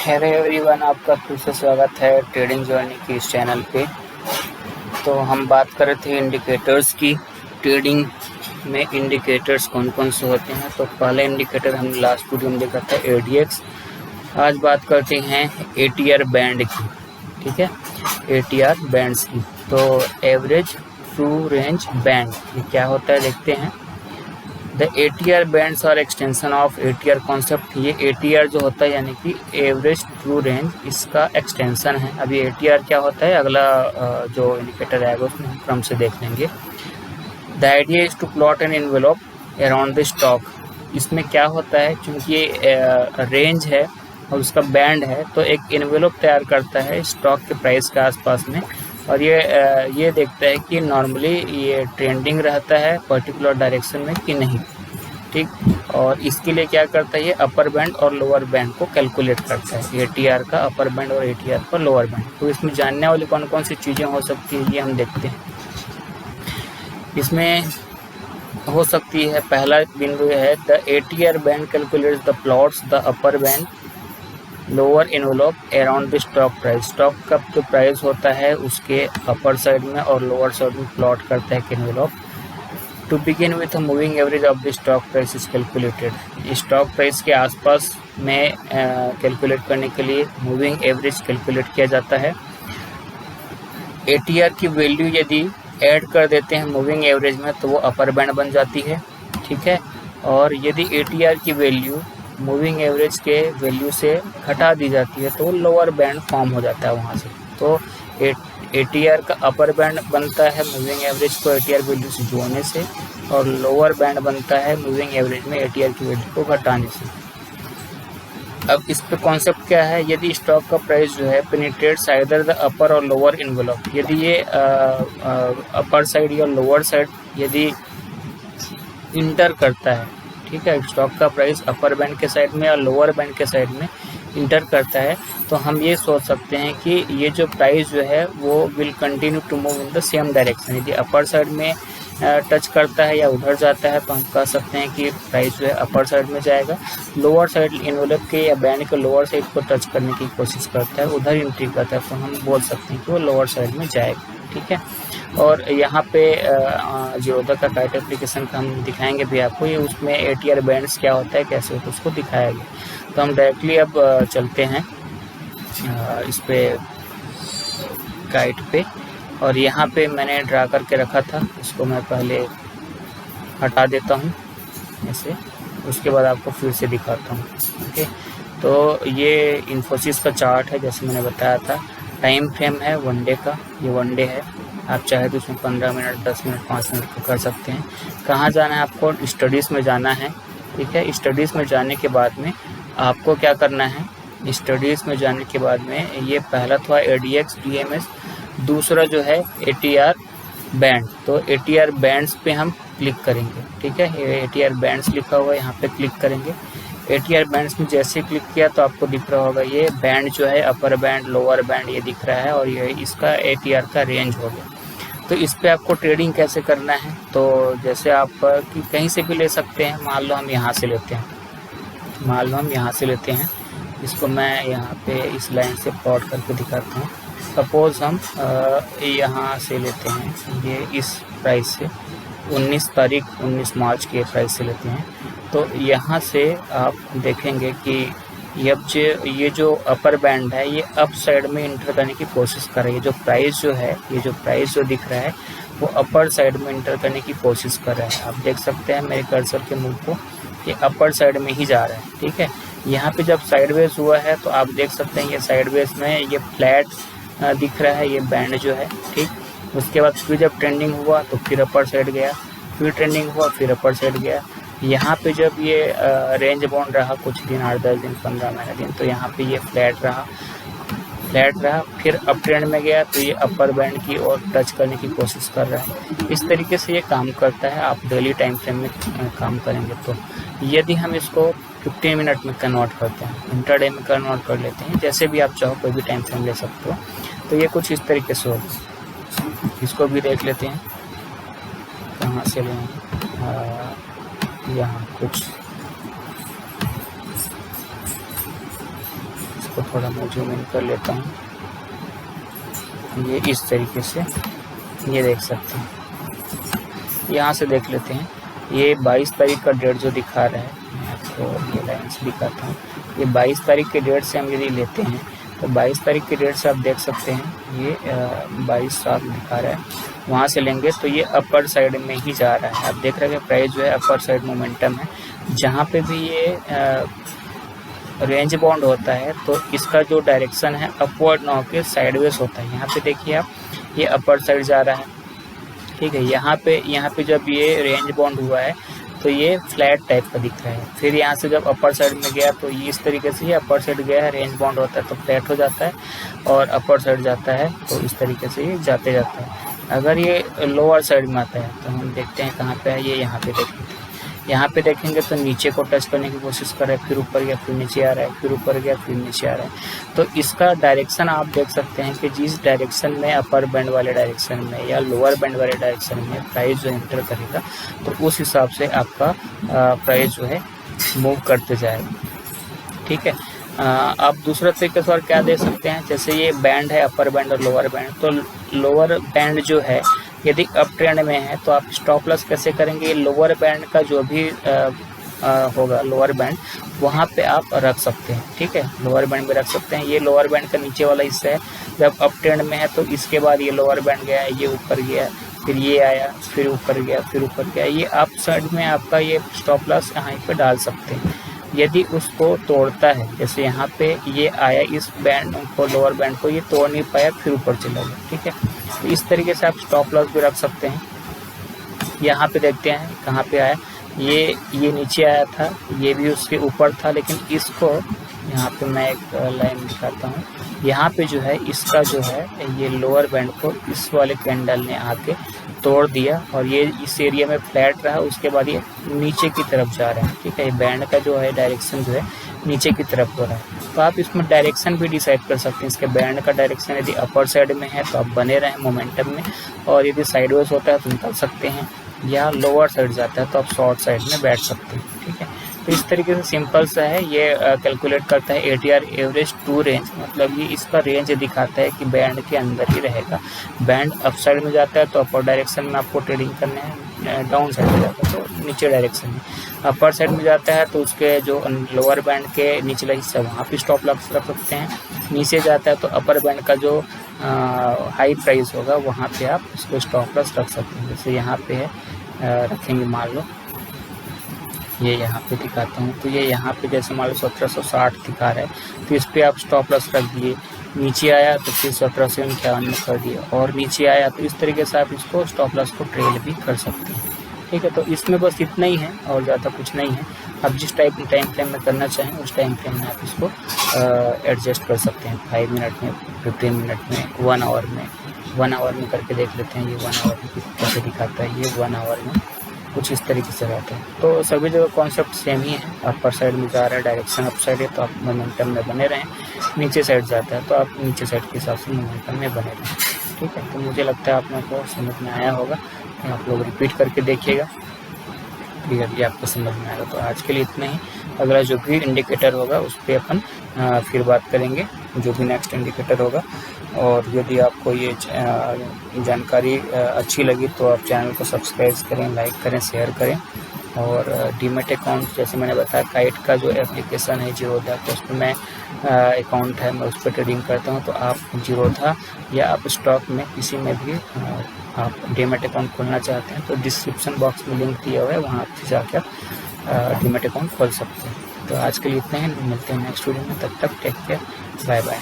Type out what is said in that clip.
Hello everyone, आपका फिर से स्वागत है ट्रेडिंग जर्नी की इस चैनल पे। तो हम बात कर रहे थे इंडिकेटर्स की। ट्रेडिंग में इंडिकेटर्स कौन कौन से होते हैं। तो पहला इंडिकेटर हम लास्ट वीडियो में देखा था ADX। आज बात करते हैं ATR बैंड की। ठीक है, ATR बैंड्स की। तो एवरेज ट्रू रेंज बैंड ये क्या होता है देखते हैं। द ATR बैंड्स और एक्सटेंशन ऑफ ATR कॉन्सेप्ट। ये ATR जो होता है यानी कि एवरेज ट्रू रेंज, इसका एक्सटेंशन है। अभी ATR क्या होता है अगला जो इंडिकेटर आएगा उसमें हम क्रम से देख लेंगे। The idea is to plot an envelope around the stock. इसमें क्या होता है, क्योंकि ये रेंज है और उसका बैंड है, तो एक एनवेलप तैयार करता है स्टॉक के प्राइस के आसपास में। और ये देखता है कि नॉर्मली ये ट्रेंडिंग रहता है पर्टिकुलर डायरेक्शन में कि नहीं। ठीक, और इसके लिए क्या करता है, ये अपर बैंड और लोअर बैंड को कैलकुलेट करता है। ATR का अपर बैंड और ATR का लोअर बैंड। तो इसमें जानने वाली कौन कौन सी चीज़ें हो सकती है ये हम देखते हैं। इसमें हो सकती है, पहला बिंदु है the ATR band calculates the plots the upper band lower envelope around the stock price. Stock का जो प्राइस होता है उसके अपर साइड में और लोअर साइड में प्लॉट करता है envelope. To begin with moving average of the stock price is calculated. Stock price के आसपास में कैलकुलेट करने के लिए मूविंग एवरेज कैलकुलेट किया जाता है। ATR की वैल्यू यदि ऐड कर देते हैं मूविंग एवरेज में तो वो अपर बैंड बन जाती है। ठीक है, और यदि ATR की वैल्यू मूविंग एवरेज के वैल्यू से घटा दी जाती है तो लोअर बैंड फॉर्म हो जाता है वहाँ से। तो ATR का अपर बैंड बनता है मूविंग एवरेज को ATR वैल्यू से जोड़ने से, और लोअर बैंड बनता है मूविंग एवरेज में ATR की वैल्यू को घटाने से। अब इस पे कॉन्सेप्ट क्या है, यदि स्टॉक का प्राइस जो है पेनिट्रेट्स आइदर द अपर और लोअर एनवेलप, यदि ये अपर साइड या लोअर साइड यदि इंटर करता है, ठीक है, स्टॉक का प्राइस अपर बैंड के साइड में या लोअर बैंड के साइड में इंटर करता है, तो हम ये सोच सकते हैं कि ये जो प्राइस जो है वो will continue to move in the same direction. यदि अपर साइड में टच करता है या उधर जाता है तो हम कह सकते हैं कि प्राइस जो है अपर साइड में जाएगा। लोअर साइड एनवेलप के या बैंड के लोअर साइड को टच करने की कोशिश करता है, उधर एंट्री करता है, तो हम बोल सकते हैं कि वो लोअर साइड में जाएगा। ठीक है, और यहाँ पे जीरोधा का काइट एप्लीकेशन का हम दिखाएंगे भी आपको, ये उसमें ATR बैंड्स क्या होता है कैसे होता है उसको दिखाया गया। तो हम डायरेक्टली अब चलते हैं इस पे गाइड पे, और यहाँ पे मैंने ड्रा करके रखा था, इसको मैं पहले हटा देता हूँ ऐसे, उसके बाद आपको फिर से दिखाता हूँ। ओके, तो ये इन्फोसिस का चार्ट है जैसे मैंने बताया था। टाइम फ्रेम है 1 डे का, ये 1 डे है। आप चाहे तो इसमें 15 मिनट 10 मिनट 5 मिनट का कर सकते हैं। कहाँ जाना है आपको, स्टडीज़ में जाना है। ठीक है, स्टडीज़ में जाने के बाद में आपको क्या करना है, स्टडीज़ में जाने के बाद में ये पहला था ADX DMS, दूसरा जो है ATR बैंड। तो ATR बैंड्स पे हम क्लिक करेंगे। ठीक है, ये ATR बैंड्स लिखा हुआ है, यहाँ पे क्लिक करेंगे। ATR बैंड्स में जैसे क्लिक किया तो आपको दिख रहा होगा ये बैंड जो है अपर बैंड लोअर बैंड ये दिख रहा है, और ये इसका ATR का रेंज हो गया। तो इस पे आपको ट्रेडिंग कैसे करना है, तो जैसे आप कि कहीं से भी ले सकते हैं। मान लो हम यहाँ से लेते हैं, इसको मैं यहाँ पे इस लाइन से प्लॉट करके दिखाता हूँ। सपोज़ हम यहाँ से लेते हैं, ये इस प्राइस से 19 मार्च के प्राइस से लेते हैं। तो यहाँ से आप देखेंगे कि ये जो अपर बैंड है ये अप साइड में इंटर करने की कोशिश कर रही है। जो प्राइस जो है, ये जो प्राइस जो दिख रहा है वो अपर साइड में इंटर करने की कोशिश कर रहा है। आप देख सकते हैं मेरे कर्सर के मूव को, ये अपर साइड में ही जा रहा है। ठीक है, यहाँ पे जब साइडवेज हुआ है तो आप देख सकते हैं ये साइडवेज में ये फ्लैट दिख रहा है ये बैंड जो है। ठीक, उसके बाद फिर जब ट्रेंडिंग हुआ तो फिर अपर साइड गया, फिर ट्रेंडिंग हुआ फिर अपर साइड गया। यहाँ पे जब ये रेंज बाउंड रहा कुछ दिन, 8-10 दिन 15 दिन, तो यहाँ पे ये फ्लैट रहा, फिर अप ट्रेंड में गया तो ये अपर बैंड की ओर टच करने की कोशिश कर रहा है। इस तरीके से ये काम करता है। आप डेली टाइम फ्रेम में काम करेंगे तो यदि हम इसको 15 मिनट में कन्वर्ट करते हैं, इंटरडे में कन्वर्ट कर लेते हैं, जैसे भी आप चाहो कोई भी टाइम फ्रेम ले सकते हो, तो ये कुछ इस तरीके से होगा। इसको भी देख लेते हैं कहाँ से लें, यहाँ कुछ इसको थोड़ा मैं जूम इन कर लेता हूँ। ये इस तरीके से ये देख सकते हैं, यहाँ से देख लेते हैं। ये 22 तारीख का डेट जो दिखा रहा है, मैं आपको ये लाइन से दिखाता हूँ। ये 22 तारीख के डेट से हम यदि लेते हैं तो 22 तारीख के डेट से आप देख सकते हैं ये 22/7 दिखा रहा है। वहाँ से लेंगे तो ये अपर साइड में ही जा रहा है। आप देख रहे हैं प्राइस जो है अपर साइड मोमेंटम है। जहाँ पे भी ये रेंज बाउंड होता है तो इसका जो डायरेक्शन है अपवर्ड ना होकर साइडवेज होता है। यहाँ पे देखिए आप, ये अपर साइड जा रहा है, ठीक है। यहाँ पे जब ये रेंज बाउंड हुआ है तो ये फ्लैट टाइप का दिख रहा है। फिर यहाँ से जब अपर साइड में गया तो ये इस तरीके से, ये अपर साइड गया है, रेंज बाउंड होता है तो फ्लैट हो जाता है, और अपर साइड जाता है तो इस तरीके से ये जाते जाता है। अगर ये लोअर साइड में आता है तो हम देखते हैं कहाँ पे है ये, यहाँ पे देखते हैं। यहाँ पे देखेंगे तो नीचे को टच करने की कोशिश कर रहा है, फिर ऊपर गया, फिर नीचे आ रहा है, फिर ऊपर गया, फिर नीचे आ रहा है। तो इसका डायरेक्शन आप देख सकते हैं कि जिस डायरेक्शन में, अपर बैंड वाले डायरेक्शन में या लोअर बैंड वाले डायरेक्शन में प्राइस जो एंटर करेगा तो उस हिसाब से आपका प्राइस जो है मूव करते जाएगा, ठीक है। आप दूसरा तरीके से और क्या दे सकते हैं, जैसे ये बैंड है अपर बैंड और लोअर बैंड, तो लोअर बैंड जो है यदि अप ट्रेंड में है तो आप स्टॉप लॉस कैसे करेंगे, लोअर बैंड का जो भी होगा लोअर बैंड वहाँ पे आप रख सकते हैं, ठीक है। लोअर बैंड पे रख सकते हैं। ये लोअर बैंड का नीचे वाला हिस्सा है, जब अप ट्रेंड में है तो इसके बाद ये लोअर बैंड गया, ये ऊपर गया, फिर ये आया, फिर ऊपर गया, फिर ऊपर गया। ये अप साइड में आपका ये स्टॉप लॉस यहाँ पे डाल सकते हैं। यदि उसको तोड़ता है, जैसे यहाँ पे ये आया, इस बैंड को, लोअर बैंड को ये तोड़ नहीं पाया, फिर ऊपर चला गया, ठीक है। तो इस तरीके से आप स्टॉप लॉस भी रख सकते हैं। यहाँ पे देखते हैं कहाँ पे आया, ये नीचे आया था, ये भी उसके ऊपर था, लेकिन इसको यहाँ पे मैं एक लाइन दिखाता हूँ। यहाँ पे जो है इसका जो है ये लोअर बैंड को इस वाले कैंडल ने आके तोड़ दिया और ये इस एरिया में फ्लैट रहा। उसके बाद ये नीचे की तरफ जा रहा है, ठीक है। ये बैंड का जो है डायरेक्शन जो है नीचे की तरफ हो रहा है। तो आप इसमें डायरेक्शन भी डिसाइड कर सकते हैं। इसके बैंड का डायरेक्शन यदि अपर साइड में है तो आप बने रहें मोमेंटम में, और यदि साइडवेज होता है तो निकल सकते हैं, या लोअर साइड जाता है तो आप शॉर्ट साइड में बैठ सकते हैं, ठीक है। तो इस तरीके से सिंपल सा है। ये कैलकुलेट करता है ATR एवरेज टू रेंज, मतलब ये इसका रेंज दिखाता है कि बैंड के अंदर ही रहेगा। बैंड अप साइड में जाता है तो अपर डायरेक्शन में आपको ट्रेडिंग करना है, डाउन साइड में जाता है तो नीचे डायरेक्शन में। अपर साइड में जाता है तो उसके जो लोअर बैंड के निचला हिस्सा वहाँ पे स्टॉप लॉस रख सकते हैं। नीचे जाता है तो अपर बैंड का जो हाई प्राइस होगा वहाँ पे आप उसको स्टॉप लॉस रख सकते हैं। जैसे यहाँ पे है, रखेंगे, मान लो ये यहाँ पे दिखाता हूँ, तो ये यहाँ पे जैसे मान लो 1760 दिखा रहा है तो इस पर आप स्टॉप लॉस रख दिए। नीचे आया तो फिर 1751 में कर दिया, और नीचे आया तो इस तरीके से आप इसको स्टॉप लॉस को ट्रेल भी कर सकते हैं, ठीक है। तो इसमें बस इतना ही है और ज़्यादा कुछ नहीं है। आप जिस टाइम फ्रेम में करना चाहें उस टाइम फ्रेम में आप इसको एडजस्ट कर सकते हैं। 5 मिनट में, 15 मिनट में, 1 आवर में। 1 आवर में करके देख लेते हैं ये 1 आवर में कैसे दिखाता है। ये 1 आवर में कुछ इस तरीके से रहता है। तो सभी जगह कॉन्सेप्ट सेम ही है। अपर साइड में जा रहा है, डायरेक्शन अप साइड है तो आप मोमेंटम में बने रहें। नीचे साइड जाता है तो आप नीचे साइड के हिसाब से मोमेंटम में बने रहें, ठीक है। तो मुझे लगता है आप लोगों को समझ में आया होगा। तो आप लोग रिपीट करके देखिएगा, क्लियरली आपको समझ में आएगा। तो आज के लिए इतना ही। अगला जो भी इंडिकेटर होगा उस पर अपन फिर बात करेंगे, जो भी नेक्स्ट इंडिकेटर होगा। और यदि आपको ये जानकारी अच्छी लगी तो आप चैनल को सब्सक्राइब करें, लाइक करें, शेयर करें। और डीमैट अकाउंट जैसे मैंने बताया, काइट का जो एप्लीकेशन है जीरोधा, तो उस पर मैं अकाउंट है, मैं उस पर ट्रेडिंग करता हूँ। तो आप जीरोधा या आप स्टॉक में किसी में भी आप डीमैट अकाउंट खोलना चाहते हैं तो डिस्क्रिप्शन बॉक्स में लिंक दिया हुआ है, वहाँ आप जाकर डीमैट अकाउंट खोल सकते हैं। तो आज के लिए इतना ही, मिलते हैं नेक्स्ट वीडियो में। तब तक टेक केयर, बाय बाय।